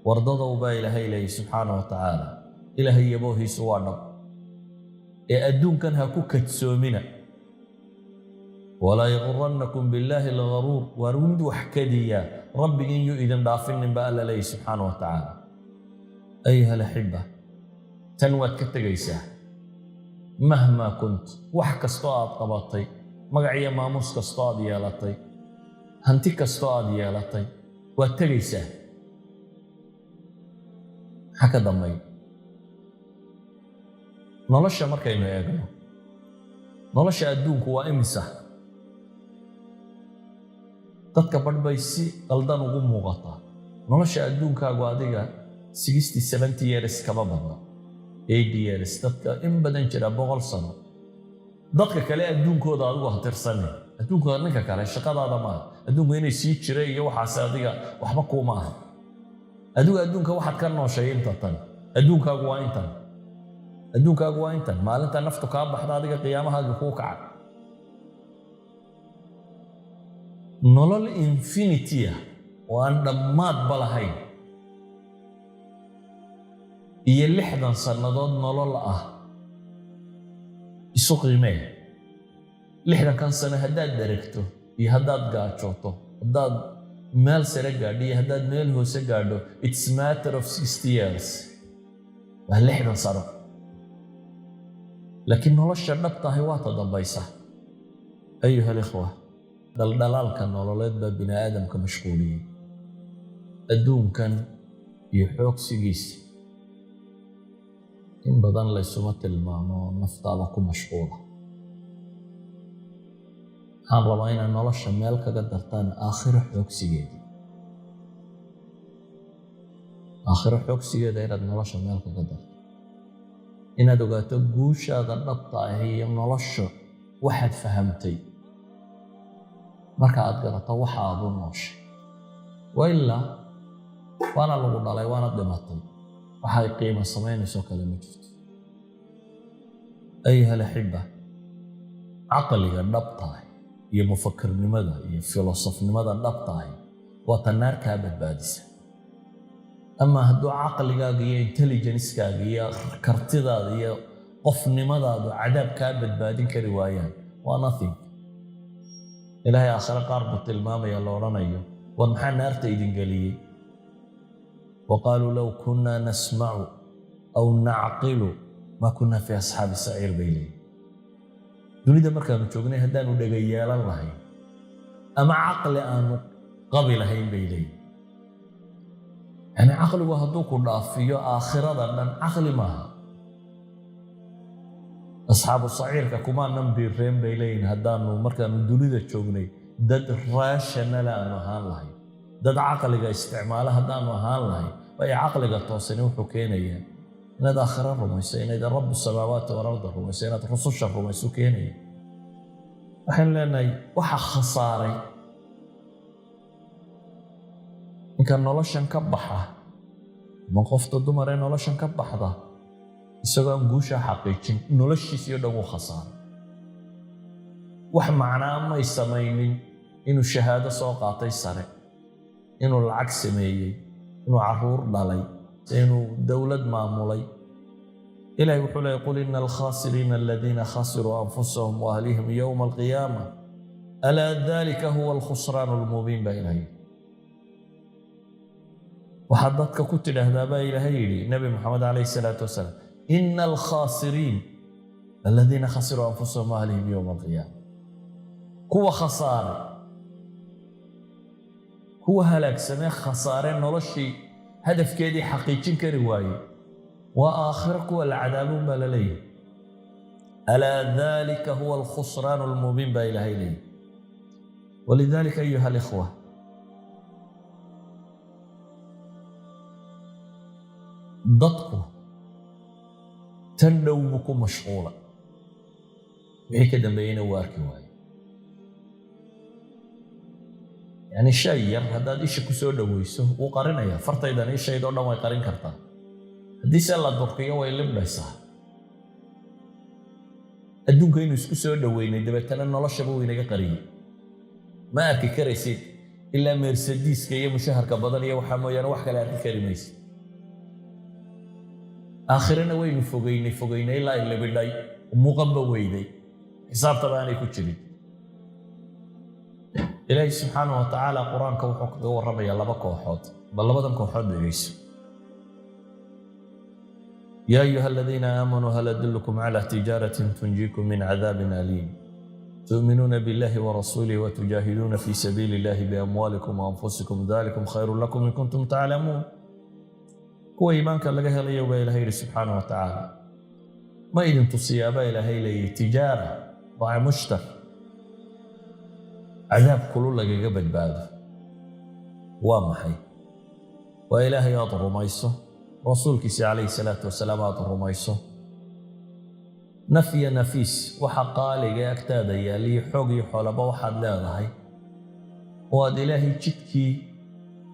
wardada baa ilaahay leeyahay subxaanahu wa tacaala ilaahay yaboohiisu waa dhab ee adduunkan ha ku kadsoomina walaa yagurannakum billaahi algharuur waar mid wax kadiya rabbigin yuu idin dhaafinin baa alla leeyahay subxaanahu wa tacaala ayuha alaxiba tan waad ka tegaysaa mahmaa kunt wax kastoo aad qabatay magac iyo maamuus kastoo aad yeelatay hanti kastoo aad yeelatay waad tegaysaa maxaa ka dambeeya nolosha markaynu eegno nolosha adduunku waa imisa dadka badh bay si qaldan ugu muuqataa nolosha adduunkaagu adiga 60-70 years kama badna 80 years dadka in badan jira 100 sano dadka kale adduunkooda adigu hatirsanay adduunka ninka kale shaqadaada ma adduunku inay sii jiray iyo waxaas adiga waxba kuma aha adigu adduunka waxaad ka nooshay inta tan adduunkaagu waa intan maalinta naftu ka baxda adiga qiyaamahaaga ku kaca nolol infinity oo aan dhammaad balahayn iyo 60 sannadood nolol ah isu qiimee 60 kan sano haddaad daragto iyo haddaad gaajooto haddaad meel sare gaadho iyo haddaad meel hoose gaadho it's matter of 60 years waa 60 sano laakiin nolosha dhabtahay waa tadambaysa ayuha alikhwa daldalaalka nololeed baa bini aadamka mashquuliyey adduunkan iyo xoogsigiisa in badan laysuma tilmaamo naftaada ku mashquula waxaan rabaa inaad nolosha meel kaga dartaan aakhiro xoogsigeeda inaad nolosha meel kaga darto inaad ogaato guushaada dhabta ah iyo nolosha waxaad fahamtay marka aad garato waxa aad u nooshay wailaa waana lagu dhalay waana dhimatay waxay qiimo samaynayso kale ma jirto ayuha alaxiba caqliga dhabtahay iyo mufakirnimada iyo filosofnimada dhabtahay waa tan naar kaa badbaadisa ama hadduu caqligaaga iyo intelligencekaaga iyo kartidaada iyo qofnimadaadu cadaab kaa badbaadin kari waayaan waa nothing ilaahay aakhire qaar buu tilmaamaya la odhanayo war maxaa naarta idin geliyey وقالوا لو كنا نسمع أو نعقل ما كنا في أصحاب السعير بيلي دوني ده مركب جوجني هدانو دغيالا لهي أما عقل آنو قبل هين بيلي يعني عقل وهدوك ضعفيو آخرة دان عقل معها أصحاب السعير كما نمدي رين بيلين هدانو مركب دوني ده جوجني دد راشنا لا نهان لهي dad caqliga isticmaala hadaan ahaan lahay way caqliga toosani wuxuu keenayaa inaad aakhira rumayso inaad rabbu samaawaati wal ardi rumayso inaad rususha rumayso keenaya waxaan leenahay waxa khasaaray inka noloshan ka baxa ma qofta dumar ee noloshan ka baxda isagoo aan guusha xaqiijin noloshiisa iyo dhan uu khasaaray wax macnaa ma samaynin inuu shahaado soo qaatay sare inuu lacag sameeyey inuu caruur dhalay inuu dawlad maamulay ilaahay wuxuu leeyahay qul inna alkhasiriina alladhiina khasiruu anfusahum wa ahlihim yawma alqiyaamah alaa dhalika huwa alkhusraanu almubiin baa ilaahay waxaad dadka ku tidhaahdaa baa ilaahay yidhi nabi maxamed calayhi salaatu wasalaam inna alkhasiriin alladhiina khasiruu anfusahum wa ahlihim yawma alqiyaamah kuwa khasaaray هو هلاك سماه خسارة نرشي هدف كذي حقيقي كرواية وآخرك والعذاب بللي ألا ذلك هو الخسران المبين بإلهي لي ولذلك أيها الإخوة ضدكم تنوبكم مشغولة هيك دمبين واركواي يعني شيء هذا إيش كسر دويسه وقارنه يا فرت إذا إيش شيء دونا ما يقارن كرتا دي سأل الدكتور ويلم بيسا الدكتور إنه كسر دوينه ده بتنا نلا شبوه إنه قريب ما أكيد كريسيد إلا مرسيدس كي مشهر كبدل وحمو يانا وحكا لأركي كريميس آخرنا وين فوقيني إلا إلا بالله مقبا ويدي حساب طبعا كتشري إلهي سبحانه وتعالى قرآن كوحوك دور ربي يلا بكوحوت بل لبدن كوحوت بيس يا أيها الذين آمنوا هل أدلكم على تجارة تنجيكم من عذاب أليم تؤمنون بالله ورسوله وتجاهدون في سبيل الله بأموالكم وأنفسكم ذلكم خير لكم إن كنتم تعلمون هو إيمانك لقاه لي وإلهي سبحانه وتعالى ما إذن تصيابا إلهي لي تجارة ضع مشتر عذاب كل لك قبل بعد وامحي وإلهي أطر ميسو رسولك عليه الصلاة والسلام أطر ميسو نفي نفيس وحقالي أكتادا يالي حقي حولبا وحد لا ضحي واد إلهي جدكي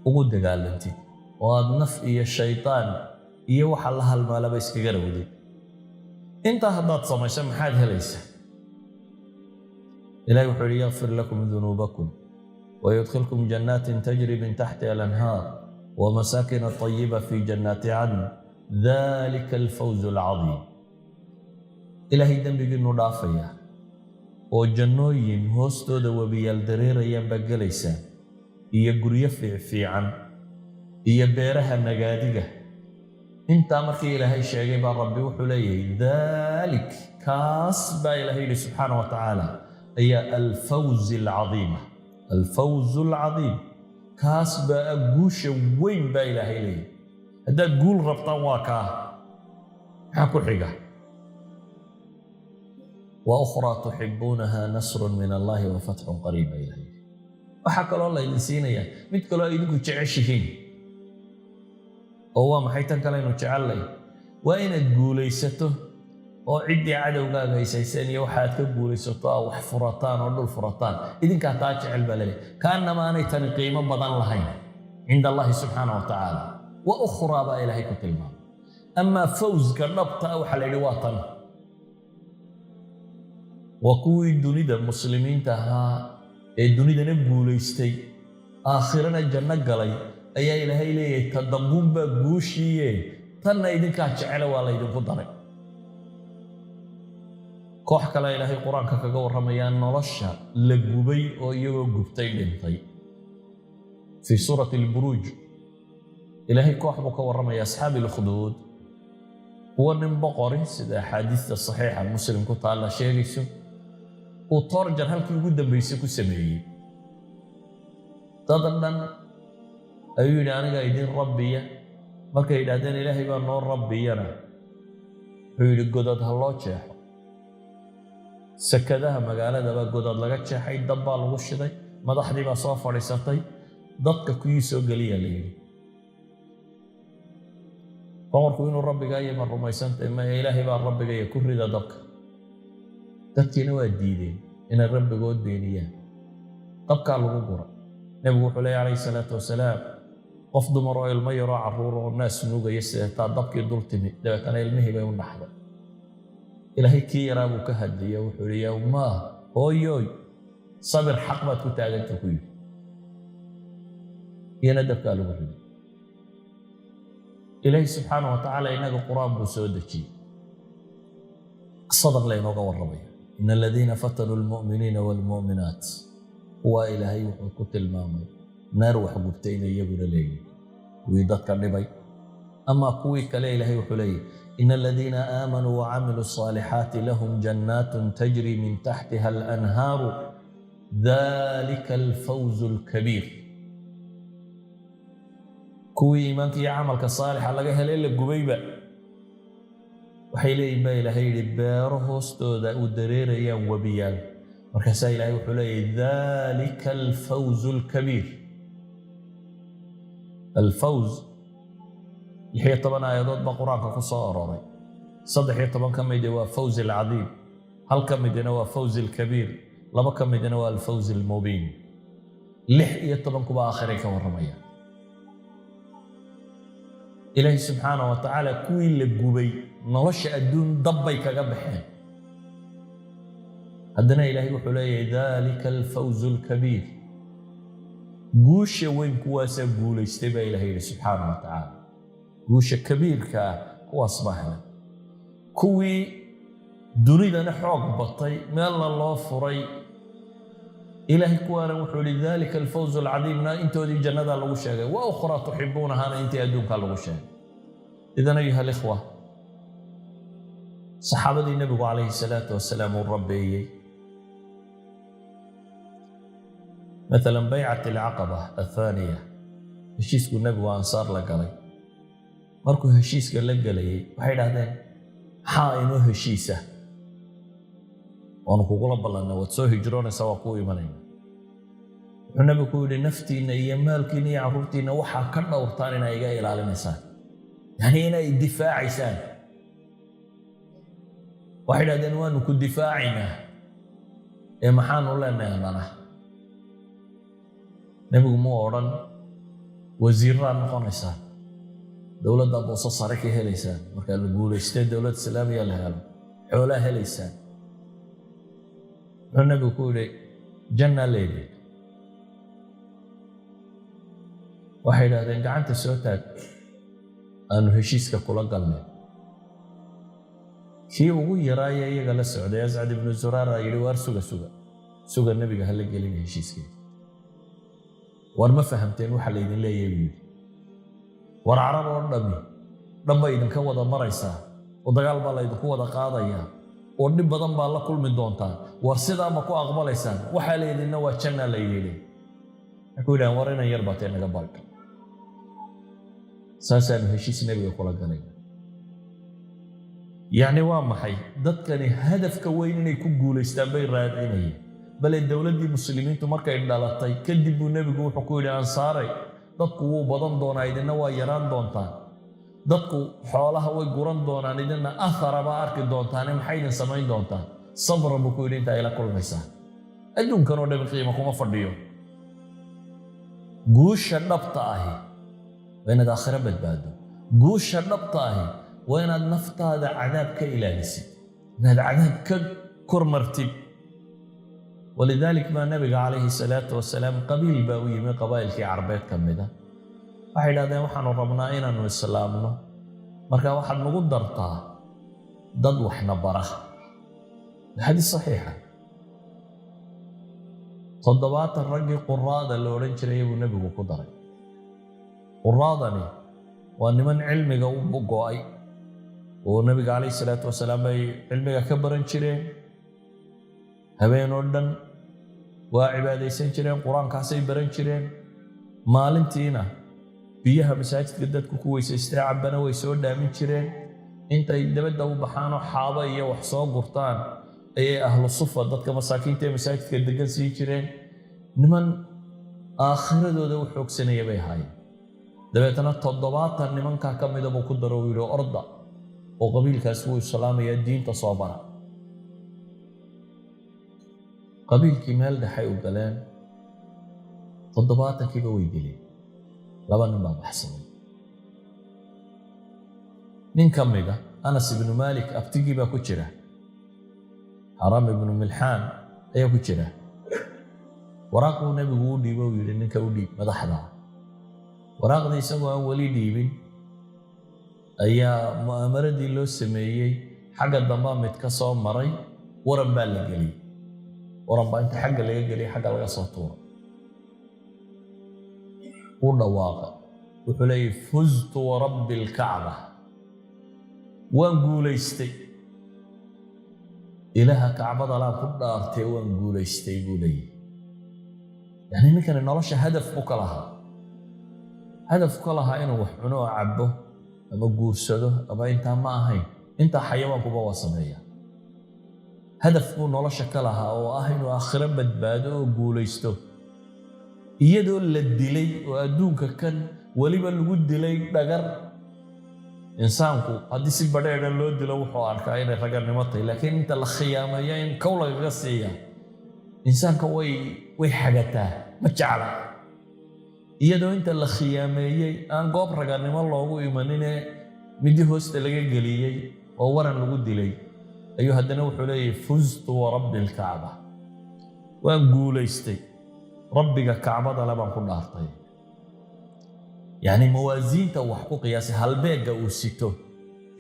وقد قال انتي واد نفي الشيطان يوحى الله المال بيسك قرودي انت هدات صميسا محاد ليس إلهي وحول يغفر لكم ذنوبكم ويدخلكم جنات تجري من تحتها الأنهار ومساكن طيبة في جنات عدن ذلك الفوز العظيم إلهي دنبك النضافية وجنوين هوستو دوبيال درير ينبقى ليسا يقر يفع في عن يبيرها النقادقة انت أمرك إلهي شاقي ربي وحولي ذلك كاسب إلهي سبحانه وتعالى هي الفوز العظيمة الفوز العظيم كاسب أقوش وين با إلهي لي هذا قول ربطان واكا حكو حقا وأخرى تحبونها نصر من الله وفتح قريب إلهي وحكى الله ينسينا يا مثل الله يدكو تعيشين هو ما حيتن كلا إنه تعلي وين تقوليسته وعدي عدوغا غيسيسان يوحات كقوليسته أو حفرتان أو دول فرتان إذن كاتاج علم لي كأنما أنا تنقيم بدن لهين عند الله سبحانه وتعالى وأخرى با إلهي كتلما أما فوز كالنبط أو حليل وطن وكوي الدنيا المسلمين تها الدنيا نبوليستي آخرنا الجنة قلي أي إلهي لي تدبون بقوشي تنا إذن كاتشعل ولا إذن قدري كوح كلا إلهي القرآن كقول رميان نرشا لقبي أو يو قبتي لنطي في سورة البروج إلهي كوح بقول رمي أصحاب الخدود هو من بقري سيدا حديث الصحيح المسلم كنت على شيء وطرجا هل كي قد بيسكو سمعي تظنن أيوني أنا قايدين ربي ما كيدادين إلهي بأنه ربي أنا حيولي قدد هالله جاحو سكدها مقالة با قدد لغا جاحي دبا لغشدي مدحدي با صافر رساتي ضدك كيسو قليا ليلي فمركو إنو ربي قاية من رميسانت إما إلهي بأن ربي قاية كوري دا دك dadkiina waa diideen inay rabbigood beeniyaan dabkaa lagu gura nabigu wuxuu leeyahay calayhi salaatu wasalaam qof dumar oo ilmo yaroo carruur oo naas nuugaya sidataa dabkii dul timi dabeetana ilmihii bay u dhaxday ilaahay kii yaraa buu ka hadliya wuxuu yidhi yaa ummaa hooyooy sabir xaq baad ku taaganta ku yidhi iyana dabkaa lagu riday ilaahay subxaanahu wa tacaala inaga qur-aan buu soo dejiyey qisadan laynooga warramaya إن الذين فتنوا المؤمنين والمؤمنات هو إلهي وحكوت المامي نار وحبوبتين يقول لي ويدك النبي أما كوي كلا إلهي وحلي إن الذين آمنوا وعملوا الصالحات لهم جنات تجري من تحتها الأنهار ذلك الفوز الكبير كوي إيمانك يعمل كصالح لقى هليل القبيبة waxay leeyihiin baa ilaahay yidhi beero hoostooda u dareerayaan webiyaal markaasaa ilaahay wuxuu leeyahay dalika alfawzu alkabiir alfawz 16 aayadood baa qur-aanka ku soo arooray 13 ka mid waa fawz alcadiim hal ka midna waa fawz alkabiir laba ka midna waa alfawz almubiin 16 kuba aakhiray ka warramaya إلهي سبحانه وتعالى كوي لقبي نلش أدون ضبي كجبحين هدنا إلهي وحلي ذلك الفوز الكبير guusha weyn kuwaasa guulaystay baa Ilaahay subxaanahu wa ta'aala. guusha kabiirka kuwaas baa helay. kuwii dunidana xoog batay meelna loo furay إلهي كوانا وحولي ذلك الفوز العظيم أنتو دي جنة الله شاقي وأخرى تحبونها أنت أدوك الله شاقي. إذن أيها الإخوة صحابة النبي عليه الصلاة والسلام والربي مثلا بيعة العقبة الثانية هشيسك النبي وأنصار لك علي مركو هشيسك لك علي وحيد هذين حائنو هشيسة وأنكو قلب الله أنه وتسوه هجرون سواقو إيمانين. النبي يقول نفتينا يمالكينا عرورتينا وحا كنا ورطاننا إيقا إلى الإنسان. يعني هنا الدفاع إنسان. واحد هذا نوانو كدفاعنا محان الله نعمنا. نبي مو أوران وزيران قنصان. دولة أبو صاركي هليسان. وكان يقول استيد دولة السلامية لها حولها هليسان. النبي يقول جنة ليلي واحد هذا قعنت السوتات أنه هشيسك كل قلنا شيء وقول يرايا يقال السعودية يزعد ابن الزرار يروار سوق النبي قال لك قالين هشيسك وما فهمتين وحلين لا يبي ور عرب ورنبي ربا إذا كوضا مريسا ودقال بالله إذا كوضا قاضيا ودب بدن بالله كل من دونتا ورسدا ما كو أقبليسان وحلين إنه وجهنا ليلي أقول أنا ورنا يربطين قبلك ساسان هشيس النبي يقول قالين يعني وام حي dadkani hadafka weyn inay ku guuleystaan bay raadinayeen bal dawladii muslimiintu markay dhalatay kadib uu nabigu wuxuu ku yiri ansaaray dadku wuu badan doonaa idina waa yaraan doontaan dadku xoolaha way guran doonaan idina athara ba arki doontaan maxay idin samayn doontaan sabr buu ku yiri inta ila kulmaysaa adduunkan oo dhan qiimo kuma fadhiyo guusha dhabta ahi وين آخرة بدبادو قوش النبطة وين النفطة هذا عذاب كإلهسي هذا عذاب كرمرتب ولذلك ما النبي عليه الصلاة والسلام قبيل باوي من قبائل في عربيت كمدة واحد هذا وحن ربنا إنا نسلامنا مركا واحد نقول درطة ضد وحنا برا هذه صحيحة صدبات الرجل قرادة اللي ورنش ريب النبي وقدره قرادني وأن من علمك وبقوي والنبي عليه الصلاة والسلام علمك كبرن شرين هبين ودن وعبادة سنشرين قرآن كاسي برن شرين مالنتينا بيها مساجد قدت كويس استيعاب بنا ويسود من شرين انت يدبد دو بحانو حاضية وحصاب قرطان اي أهل الصفة ضدك مساكين تي مساجد قدت سي شرين نمن آخر دو حوك سنية بيهاي dabeetana toddobaatan nimanka ka mid ah buu ku daro wiilo orda oo qabiilkaas uu islaamaya diinta soo bara qabiilkii meel dhaxay u galeen toddobaatankii way dileen laba nin baa baxsaday nin ka mid ah Anas ibn Malik abtigii baa ku jira Haram ibn Milhan ayaa ku jira waraaqu nabigu u dhiibay wiil ninka u dhiib madaxda waraaqdii isagoo aan wali dhiibin ayaa mu'amaradii loo sameeyay xagga dambe mid ka soo maray waran baa la geliyay waran baa inta xagga laga geliyay xagga laga soo tuuray u dhawaaqa wuxuu leeyahay fuztu wa rabbil ka'ba waan guulaystay ilaaha ka'bada la ku dhaartay waan guulaystay buu leeyahay yani ninkan nolosha hadaf u kalaha هدف كلها إنه وحنا عبده أما جوسده أما أنت ما هين أنت حيوان كبا وصنية هدف كونه لا شكلها أو أهين وآخر بدباده وجوليسته يدل للدلي وأدونك كان ولي بالوجود دلي دجر إنسانكو هذه سبادة اللي دلوا وحوار كائن رجال نمطي لكن أنت الخيامة يعني كولا قصية إنسانك وي حاجته متجعله iyadoo inta la khiyaameeyay aan goob raganimo loogu imanine midi hoosta laga galiyay oo waran lagu dilay ayuu haddana wuxuu leeyahay fuztu wa rabbil ka'ba waan guulaystay ربك كعبة لبن كنا أرطي يعني موازين توحكو قياسي هالبيقة وستو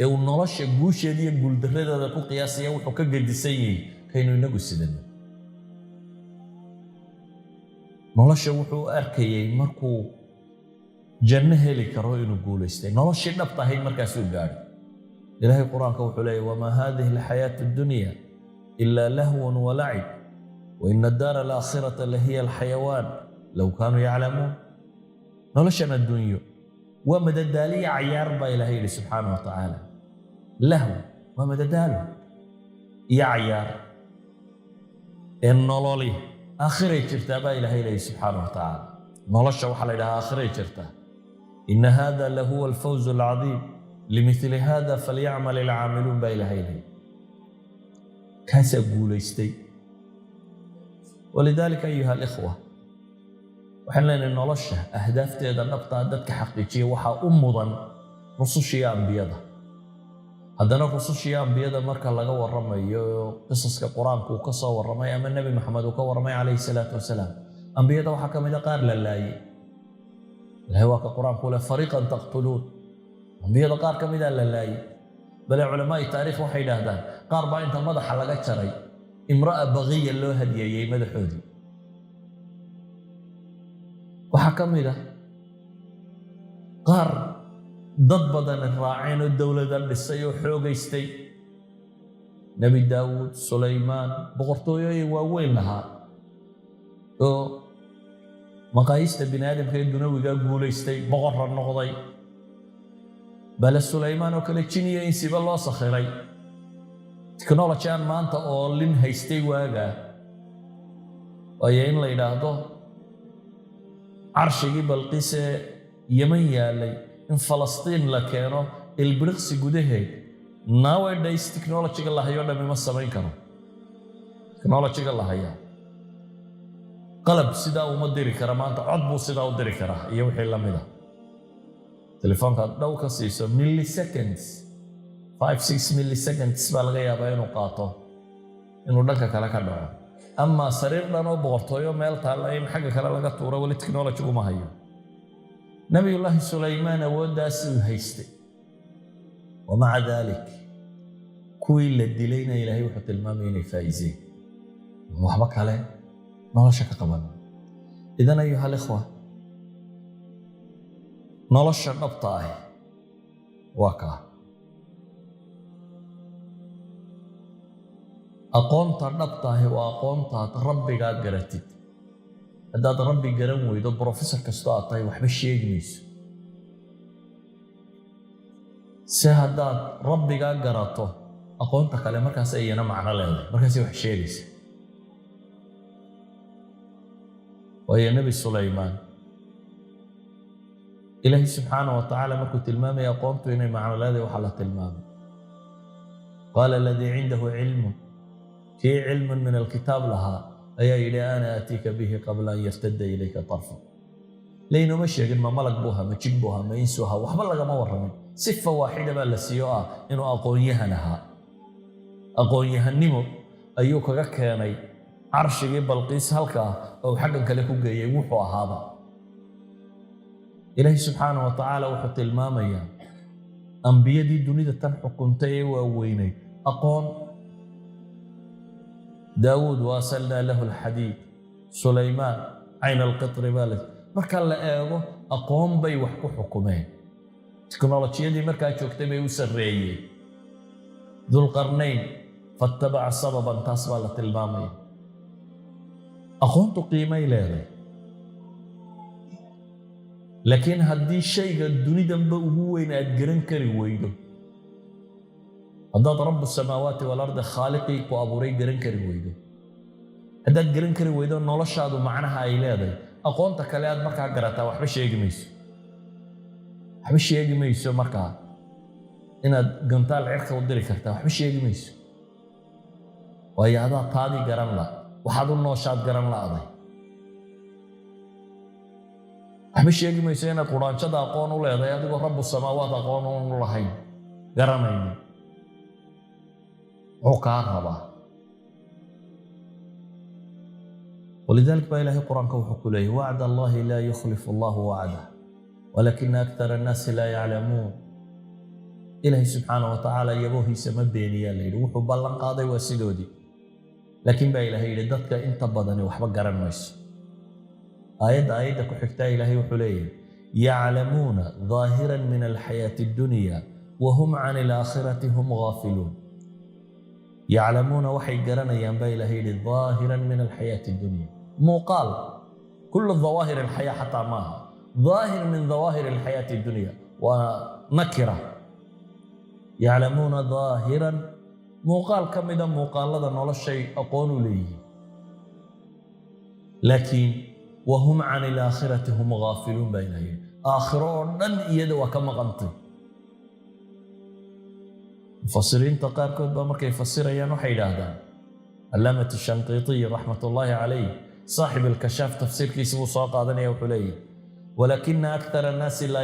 إيو نرش قوش يدي يقول دريدة دكو قياسي يوحو كقد سيئي كينو ينقو السدن نرش وحو أركي مركو جنة هلي كروي نقول استي نرش نبطة هي مركاسو قاري إلهي القرآن كوحو لي وما هذه الحياة الدنيا إلا لهو ولعب وإن الدار الآخرة لهي الحيوان لو كانوا يعلمون نلشنا الدنيا ومددالي عيار با إلهي سبحانه وتعالى له ومدداله يا عيار النلولي آخري جرتا با إلهي سبحانه وتعالى نلشا وحلا إلى آخري جرتا إن هذا لهو الفوز العظيم لمثل هذا فليعمل العاملون با إلهي كاسا قوليستي ولذلك أيها الإخوة وحنا نلشه أهدافتيدا نبطا ددك حقيقية وحا أمضا رسوشيا أنبيادا هدنا رسوشيا أنبيادا مركا لغا ورمي قصص كقرآن كوكسا ورمي أما النبي محمد وكا ورمي عليه الصلاة والسلام أنبيادا وحا كميدا قار للاي الهواء كقرآن كولا فريقا تقتلون أنبيادا قار كميدا للاي بل علماء التاريخ وحي لهدان قار با انت مدح لغا جري امرأة بغية لو هدية مدحودي وحكمنا قار ضد بدن الراعين الدولة للسيو حوغيستي نبي داود سليمان بغرطوية ووين لها مقايست بن آدم كي دنوي قال قوليستي بغر النقضي بل سليمان وكالتشينية إنسي بالله صخيري تكنولوجي ما أنت أولين هيستي واقع ويين ليلادو عرشي بلقيس يمن يالي إن فلسطين لكانوا البرقس جودهي nowadays technology الله يونا بما سمين كانوا technology الله يا قلب سدا ومدري كرمان تعبوا سدا ودري كراه يوحي لمده تليفون كان لو كسيسو ملي سكندز 5-6 ملي سكندز بالغيا بينو قاطو إنه دنك كلا كدعو أما سرير لانو بغرطويو ميل تالاين حاجة كلا لغا تورا ولي تكنولوجي وما هيو نبي الله سليمان وداس هيستي ومع ذلك كويل الدلينا إلهي وحط المامين فايزين وحبك عليه ما شك قبل إذن أيها الإخوة نلش النبطة واقع أقونت النبطة وأقونت ربي قاد قرأتي هداد ربي قرأم ويدو بروفيسور كستاطي وحبش يجميس سهداد ربي قاد قرأته أقونت كلام مركز أينا معنا لهذا مركز وحش يجميس وهي نبي سليمان إلهي سبحانه وتعالى مركو تلمامي أقونت إني معنا لهذا وحلت تلمامي قال الذي عنده علم في علم من الكتاب لها أي إلى أنا أتيك به قبل أن يرتد إليك طرفا لأنه مشي ما ملك بوها ما تشبوها ما ينسوها وحبل لك ما ورمي صفة واحدة بقى للسيوء إنه أقويها لها أقويها النمو أيوك كاني عرش جيب القيس هلكا أو حقا كلكو جاي وحوا هذا إلهي سبحانه وتعالى وحط المامية أنبياء دي الدنيا تنحكمتي وويني أقون داود واصلنا له الحديد سليمان عين القطر بالك مركا لا ايغو اقوم بي وحكو حكمين تكنولوجيا مركا جوجتay bay u sareeyay ذو القرنين فاتبع سببا تصبل tilmaamay aqoontu qiimay leedahay laakiin haddii shayga dunidanba ugu weyn aad garan kari weydo هذا رب السماوات والأرض خالقي وأبوري جرين كري ويدو هذا جرين كري ويدو نولش هذا معناها إيلادي أقول تكليات مركا قرأتها وحبش يجي ميسو حبش يجي ميسو مركا إن قنطال عركة ودري كرتها وحبش يجي ميسو وهي هذا طادي قرن لا وحدو النوشات قرن لا أضي حبش يجي ميسو إن القرآن شدا أقول ولا هذا رب السماوات أقول الله هين قرنين وكارهبا ولذلك بقى إلهي قرآن كوحك إليه وعد الله لا يخلف الله وعده ولكن أكثر الناس لا يعلمون. إلهي سبحانه وتعالى يبوه سما بينيا ليل وحو بلن قاضي وسيدودي لكن بقى إلهي لدتك انت بدني وحبا قرن ميس آية كحكتا إلهي وحليه يعلمون ظاهرا من الحياة الدنيا وهم عن الآخرة هم غافلون. يعلمون وحي قرن ينبا إلهي ظاهرا من الحياة الدنيا مو قال كل الظواهر الحياة حتى معها ظاهر من ظواهر الحياة الدنيا ونكرة. يعلمون ظاهرا موقال كم إذا موقال لذا نولا الشيء أقولوا لي لكن وهم عن الآخرة هم غافلون بينهم آخرون لن يدوا كما غنطي. مفسرين تقار كود بامر كيف فسر يانو حيلادا علامة الشنقيطي رحمة الله عليه صاحب الكشاف تفسير كيسبو ساق هذا وحليه ولكن أكثر الناس لا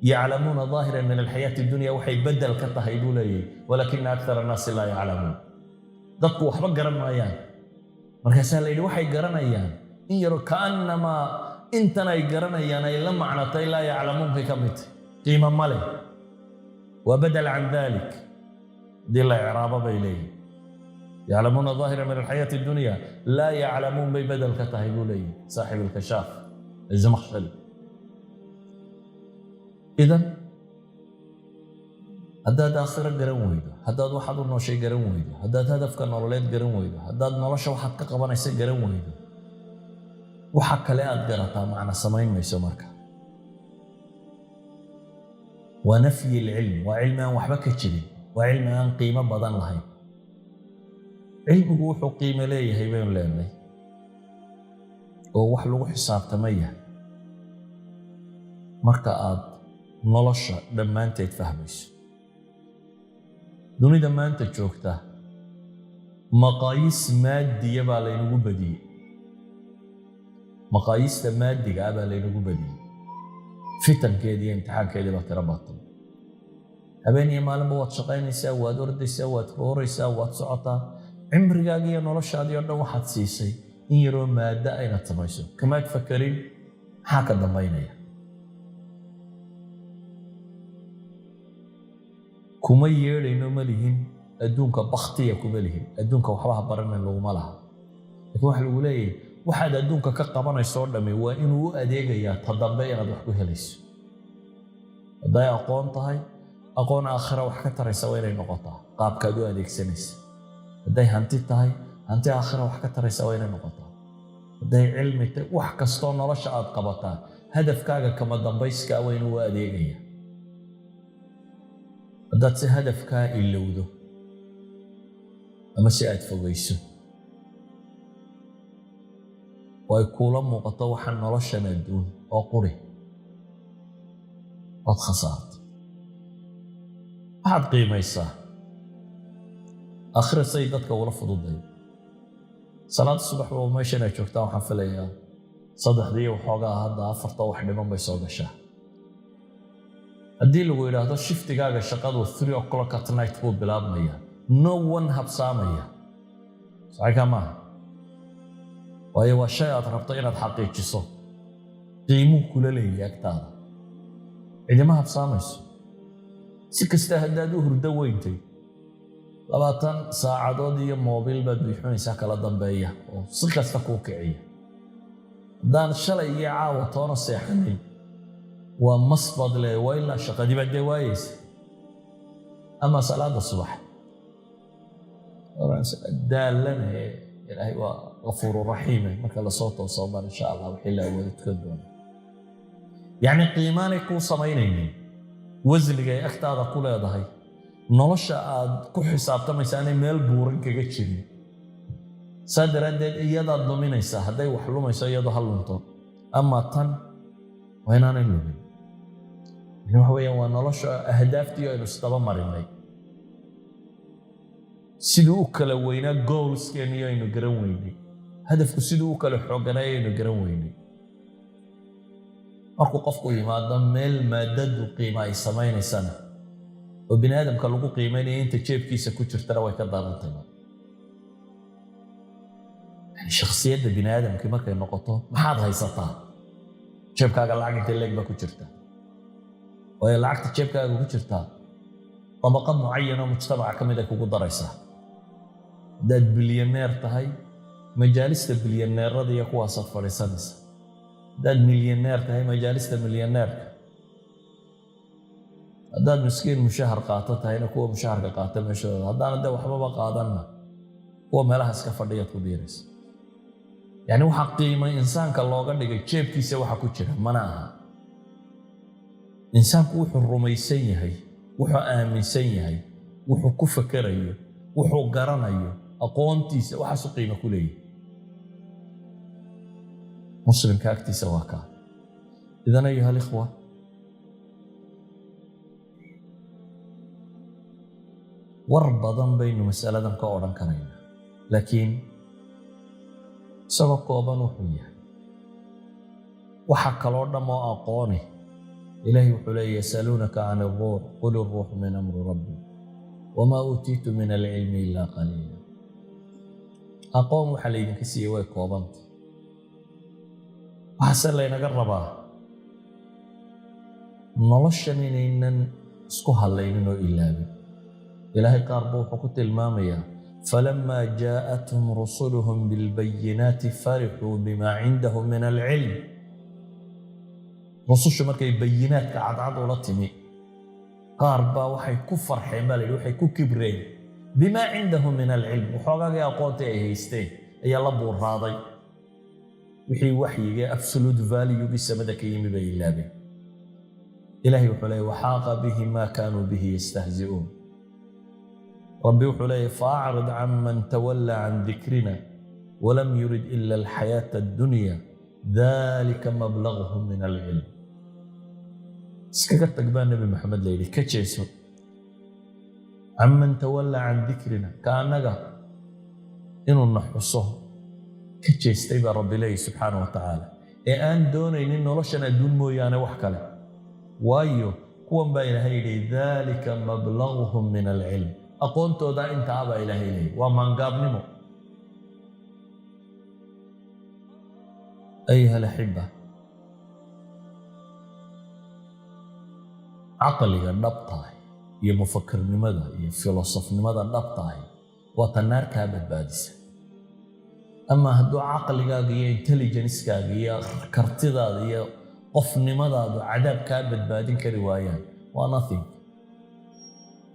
يعلمون ظاهرا من الحياة الدنيا وحي بدل كتهيدو لي ولكن أكثر الناس لا يعلمون. دقوا وحبا قرن مايان مركزان ليلي وحي قرن أيان إن يرو كأنما انتنا يقرن أيان إلا معنى لا يعلمون في كمت قيمة مالي وبدل عن ذلك دي الله إعرابة بإليه يعلمون ظاهرا من الحياة الدنيا لا يعلمون ببدل كتهيدو لي صاحب الكشاف الزمخشري. إذن هداد آخرة قرن ويدو هداد واحد ونوشي قرن ويدو هداد هدف كنوليد قرن ويدو هداد نولش واحد كقبان يسي قرن ويدو وحكا لأد قرطا معنا سمين ميسو مركا ونفي العلم وعلم أن وحبك تشري وعلم أن قيمة بدن لهي علم وحو قيمة ليه هيبين لأني ووحلو حساب تميه مركا آد nolosha dhammaanteed fahmayso. dunida maanta joogta maqaayiis maadiya baa laynagu badiyey maqaayiista maadiga ah baa laynagu badiyey fitankeedii iyo imtixaankeedii baa tiro batay habeen iyo maalinba waad shaqaynaysaa waad ordaysaa waad hooraysaa waad socotaa cimrigaaga iyo noloshaadii oo dhan waxaad siisay in yaroo maada aynaad samayso kamaad fakarin maxaa ka dambaynaya kuma yeedhayno ma lihin adduunka baktiya kuma lihin adduunka waxba baranan laguma laha laakiin waxa lagu leeyahay waxaad adduunka ka qabanayso oo dhammi waa inuu u adeegayaa ta dambe inaad wax ku helayso hadday aqoon tahay aqoon aakhira wax ka taraysa waa inay noqotaa qaabkaad u adeegsanaysa hadday hanti tahay hanti aakhira wax ka taraysa waa inay noqotaa hadday cilmi tahay wax kastoo nolosha aad qabataa hadafkaaga kama dambayska waa inuu u adeegayaa haddaad si hadafkaa ilowdo ama si aad fogayso way kuula muuqato waxaan noloshan adduun oo quri waad khasaartay waxaad qiimaysaa aakhira say dadka ula fududay salaada subax oo meeshan ay joogtaa waxaan filayaa saddexdii waxoogaa hadda afarta wax dhiman bay soo gashaa haddii lagu yidhaahdo shiftigaaga shaqadu 3 o'clock at night buu bilaabmaya no one habsaamaya saxiixa maaha waayo waa shay aad rabto inaad xaqiijiso qiimuu kula leeyahay agtaada cidima habsaamayso si kasta haddaad u hurdo weyntay 20 saacadood iyo moobil baad bixinaysaa kala dambeeya oo si kasta kuu kiciya haddaan shalay iyo caawa toona seexanin waa masbad leh waa ilaa shaqadii baad waayeysa ama salaada subax daalana ilaahay waa غفور رحيم marka la soo tooso baan insha Allah wixii la awoodka doona yani qiimaanay ku sameeyeen wasliga ay agtaada ku leedahay nolosha aad ku xisaabtamaysaa inay meel buuran kaga jirin sadaradeed iyada dominaysa haday wax lumayso iyada halunto ama tan waynaanay lumin waxa weeyaan waa nolosha ahdaaftii aynu istaba marinay sidoo kala weyna goals keenii aynu garan weynay hadafku sidoo kala xooganay aynu garan weynay markuu qofku yimaado meel maadadu qiimo ay sameeynaysan oo bini aadamka lagu qiimeeyay inta jeebkiisa ku jirtana way ka daadantay shakhsiyadda bini aadamkii markay noqoto maxaad haysataa jeebkaaga lacag intee leeg baa ku jirta waayo lacagta jeebkaaga ku jirtaa طبقة معينة مجتمع كميدا كوكو دريسا داد بليونير تهي مجالس بليونير رضي يكوا صفر سنس داد مليونير تهي مجالس مليونير داد مسكين مشاهر قاطة تهي نكوا مشاهر قاطة مش هدانا دا وحبابا قادنا هو ملاها سكفردية كبيرس يعني وحا قيمة إنسان كاللوغا ديكي جيب كيسي وحا كوشيرا مناها إنسان كوحو الرميسين هي wuxuu aaminsan yahay wuxuu ku fakarayo wuxuu garanayo aqoontiisa waxa uu qiimo ku leeyahay muslimka agtiisa waa ka idan ayuha alikhwa war badan baynu mas'aladan ka oran karaynaa laakiin sabab kooban wuxuu yahay waxa kaloo dhamo aqooni إلهي وحلي يسألونك عن الروح قل الروح من أمر ربي وما أوتيت من العلم إلا قليلا أقوم وحلي كسي ويكوبنت وحسن لي نقربها نلشنين إنن اسكوها اللينو إلا بي إلهي قاربو حكوت المامية فلما جاءتهم رسلهم بالبينات فرحوا بما عندهم من العلم رسوش markay bayinaadka cadcad oo la timi qaar baa waxay ku farxeen bal waxay ku kibreen bima indahum min al-ilm waxoogaga aqoonta ay haysteen ayaa la buuraaday wixii waxyiga absolute value bi samada ka yimi bay ilaabeen ilaahi wuxuu leeyahay waxaaqa bihi ma kaanu bihi yastahzi'un rabbi wuxuu leeyahay fa'rid amman tawalla an dhikrina wa lam yurid illa al-hayata ad-dunya dhalika mablaghum min al-ilm سكت بان النبي محمد ليلي كجيسو عمن تولى عن ذكرنا كأنك إنه نحصه كجيستي برب الله سبحانه وتعالى أن دون إن نرشنا دون مويانا وحكلا وايو قوم بين هيلي ذلك مبلغهم من العلم أقونتو دا انت عبا إلى هيلي ومن قاب نمو أيها الأحبة عقلي النبطة هي مفكر نمدا هي فيلسوف نمدا النبطة waa tanaar kaa badbaadisa ama hadduu caqligaaga iyo intelligence-kaaga iyo kartidaada iyo qofnimadaadu cadaab kaa badbaadin kari waayaan waa nothing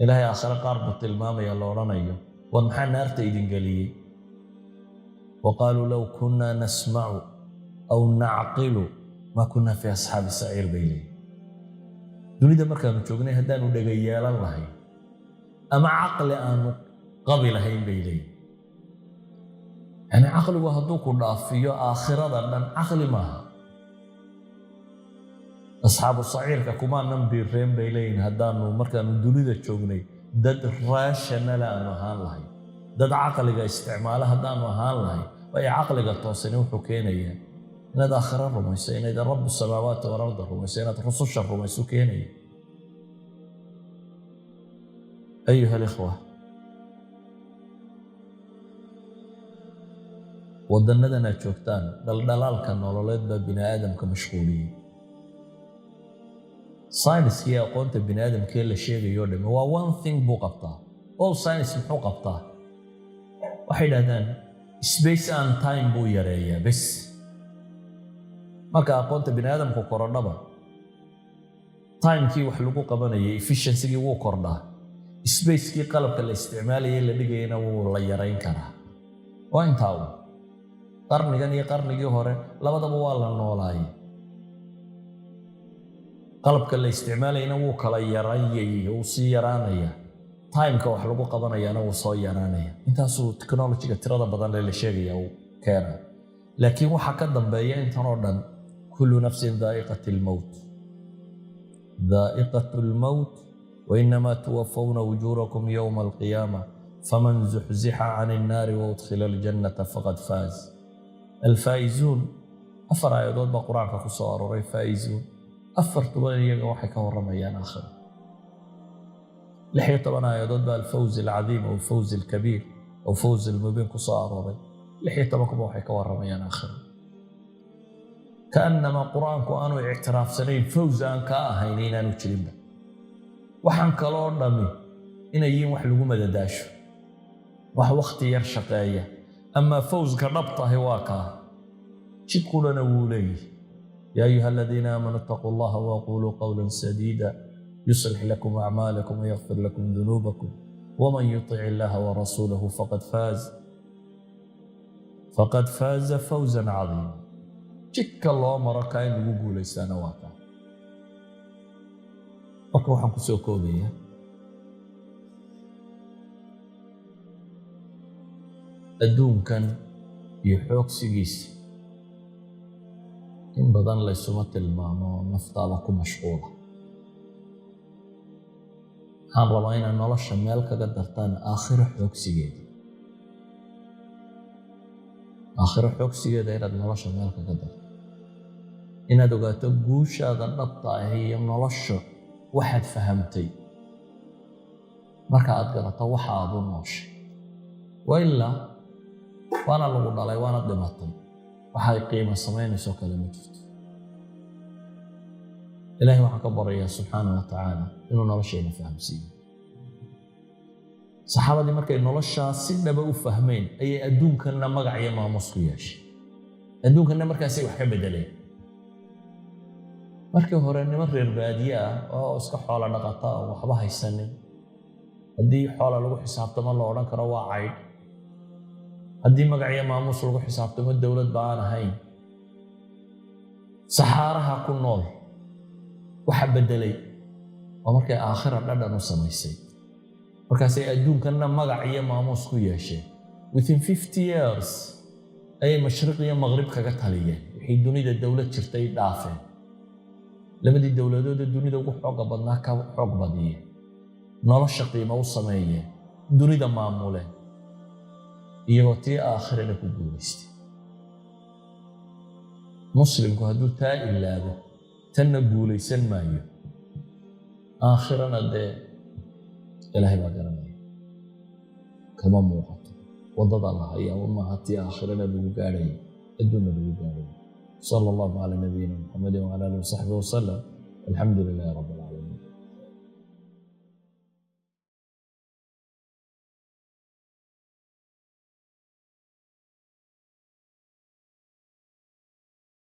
ilaahay aakhire qaar buu tilmaamaya la odhanayo war maxaa naarta idin geliyey waqaaluu low kunnaa nasmacu aw nacqilu ma kunnaa fi asxaabi saciir bay leeyihin dunida markaanu joognay haddaanu dhega yeelan lahayn ama caqli aanu qabi lahayn bay leeyihin yani caqligu hadduu ku dhaafiyo aakhirada dhan caqli maaha asxaabu saciirka kumaanan biireen bay leeyihin haddaanu markaanu dunida joognay dad raashanala aanu ahaan lahayn dad caqliga isticmaala haddaanu ahaan lahayn waayo caqliga toosani wuxuu keenayaa inaad aakhira rumayso inaad rabbu samaawaati walarda rumayso inaad rususha rumayso keenaya ayuha alikhwa wadanadan aad joogtaan dhaldhalaalka nololeed baa bini aadamka mashquuliyey sayniskii aqoonta bini aadamkee la sheegayo dhame waa one thing buu qabtaa all science muxuu qabtaa waxay yidhahdaan space and time buu yareeyaa bes marka aqoonta bini aadamku korodhaba timekii wax lagu qabanayay efficiency-gii wuu kordhaa spacekii qalabka la isticmaalayay la dhigayana wuu la yarayn karaa waa intaa u qarnigan iyo qarnigii hore labadaba waa la noolaayay qalabka la isticmaalayna wuu kala yarayay wuu sii yaraanaya timeka wax lagu qabanayana wuu soo yaraanaya intaasuu technology-ga tirada badan ee la sheegaya uu keena laakiin waxa ka dambeeya intan oo dhan kullu nafsin daa'iqatu al-mawt ذائقة الموت وإنما توفون أجوركم يوم القيامة فمن زحزح عن النار وأدخل الجنة فقد فاز الفائزون أفر آيات بقرآن كفصار فائزون أفر تبغي وحكا ورميان آخر لحية طبعا آيات الفوز العظيم أو الفوز الكبير أو فوز المبين كصار لحية طبقة وحي كورميان آخر كأنما قرآن كأنه اعتراف سنين فوزان كأهينين أنو تشريبا وحن كالور دمي إن يين وحلقو مدداشو وقت يرشقايا أما فوز كربطه واكا شدقوا لنا وولي يا أيها الذين آمنوا اتقوا الله وقولوا قولا سديدا يصلح لكم أعمالكم ويغفر لكم ذنوبكم ومن يطع الله ورسوله فقد فاز فوزا عظيما جك الله مركا إن يقول لسانا واقع أكو حنكو سوكوبية أدون كان يحوق سيجيس إن بدن ليسومت الماما نفتالكم مشغولة waxaan rabaa inaan nolosha meel kaga dartaan aakhiro xoogsigeeda inaad nolosha meel kaga darto inaad ogaato guushaada dhabta ah iyo nolosha waxaad fahamtay marka aad garato waxa aad u nooshay wailaa waana lagu dhalay waana dhimatay waxay qiimo samaynayso kale ma jirto إلهي وحكى بريا سبحانه وتعالى إنه نرشينا فهم سيد صحابة دي مركا إنه رشا سنة بقوا فهمين أي أدون كنا مقعية ما مصرياش أدون كنا مركا سيوح كبدالي مركا هوراني مركا البادية اسكا حوالا نقاطا وحباها يسنن هدي حوالا لغو حسابتا ما الله ورانك روا عيد هدي مقعية ما مصر لغو حسابتا ما الدولة بانا هاي سحارها كل نول waxa bedelay oo markay aakhira dhadhan u samaysay markaasay adduunkanna magac iyo maamuus ku yeesheen within 50 years ay mashriq iyo maghrib kaga taliyeen wixii dunida dawlad jirtay dhaafeen labadii dawladood ee dunida ugu xoog badnaa ka xoog badiyeen nolosha qiimo u sameeyeen dunida maamuleen iyagoo tii aakhirana ku guulaystay muslimku hadduu taa ilaabo تنا قولي سلمايو آخرنا ده إلهي ما قرنا كما موقت وضد الله يا أمها هاتي آخرنا بوقاري الدنيا بوقاري صلى الله على نبينا محمد وعلى آله وصحبه وسلم الحمد لله رب العالمين.